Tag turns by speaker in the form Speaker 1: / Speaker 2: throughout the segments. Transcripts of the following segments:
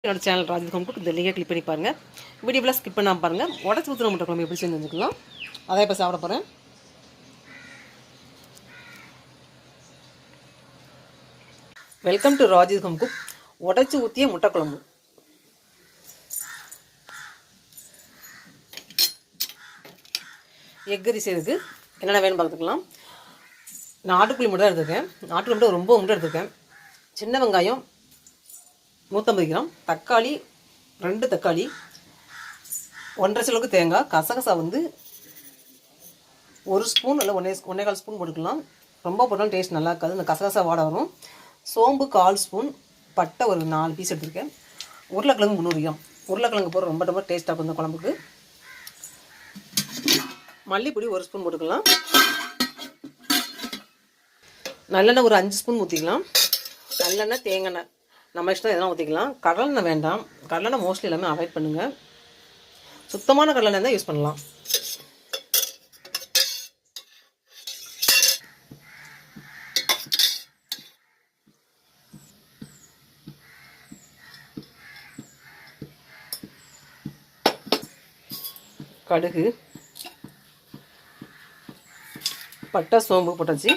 Speaker 1: என்னோட சேனல் ராஜ் ஹோம்க்கு இந்த லிங்கை கிளிக் பண்ணி பாருங்கள். வீடியோவில் ஸ்கிப் பண்ணாமல் பாருங்கள். உடச்சி ஊற்றுற முட்டை குழம்பு எப்படி செஞ்சுக்கலாம், அதை இப்போ சாப்பிட போகிறேன். வெல்கம் டு ராஜ் ஹோம்க்கு. உடச்சி ஊற்றிய முட்டை குழம்பு. எக் கறி செய்யறதுக்கு என்னென்ன வேணும் பார்த்துக்கலாம். நாட்டுக்குழி முட்டை தான் எடுத்துருக்கேன். நாட்டுக்குழி முட்டை ரொம்ப முட்டை எடுத்துருக்கேன். சின்ன வெங்காயம் 150 கிராம், தக்காளி 2 தக்காளி, 1.5 கிலோக்கு தேங்காய், கசகசா வந்து 1 ஸ்பூன் இல்லை 1.25 ஸ்பூன் போட்டுக்கலாம். ரொம்ப போட்டாலும் டேஸ்ட் நல்லா இருக்காது, இந்த கசகசா வாடை வரும். சோம்பு 1/4 ஸ்பூன், பட்டை ஒரு 4 பீஸ் எடுத்துருக்கேன். உருளைக்கிழங்கு 300 கிராம். உருளைக்கிழங்கு போடுற ரொம்ப டேஸ்ட்டாக இருக்கும் இந்த குழம்புக்கு. மல்லிப்பொடி 1 ஸ்பூன் போட்டுக்கலாம். நல்லெண்ணெய் ஒரு 5 ஸ்பூன் ஊற்றிக்கலாம். நல்லெண்ணெய், தேங்காய் நம்ம இஷ்டம் எதனா ஊற்றிக்கலாம். கடலெண்ணெய் வேண்டாம். கடலெண்ணெய் மோஸ்ட்லி எல்லாமே அவாய்ட் பண்ணுங்கள். சுத்தமான கடலெண்ணெய் தான் யூஸ் பண்ணலாம். கடுகு, பட்டை, சோம்பு போட்டாச்சு.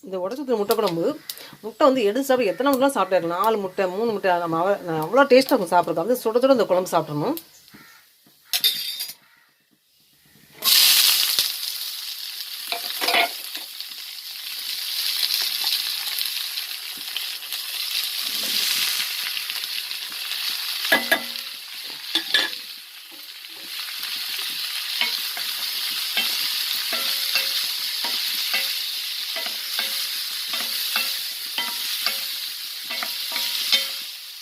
Speaker 1: இந்த உடச்சூத்துற முட்டை குழம்பு, முட்டை வந்து எடுத்து சாப்பிட எத்தனை முட்டைலாம் சாப்பிட்டாருக்கலாம். 4 முட்டை 3 முட்டை நம்ம அவ்வளோ டேஸ்ட்டாக இருக்கும் சாப்பிட்றது. வந்து சுட சுட இந்த குழம்பு சாப்பிடணும்.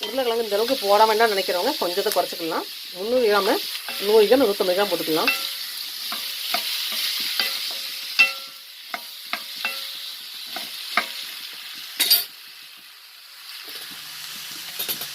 Speaker 1: உருளைக்கிழங்கு இந்த அளவுக்கு போட வேண்டாம்னு நினைக்கிறவங்க கொஞ்சத்தை குறைச்சிக்கலாம். 300 கிராம் 100 கிராம் 150 கிராம் போட்டுக்கலாம்.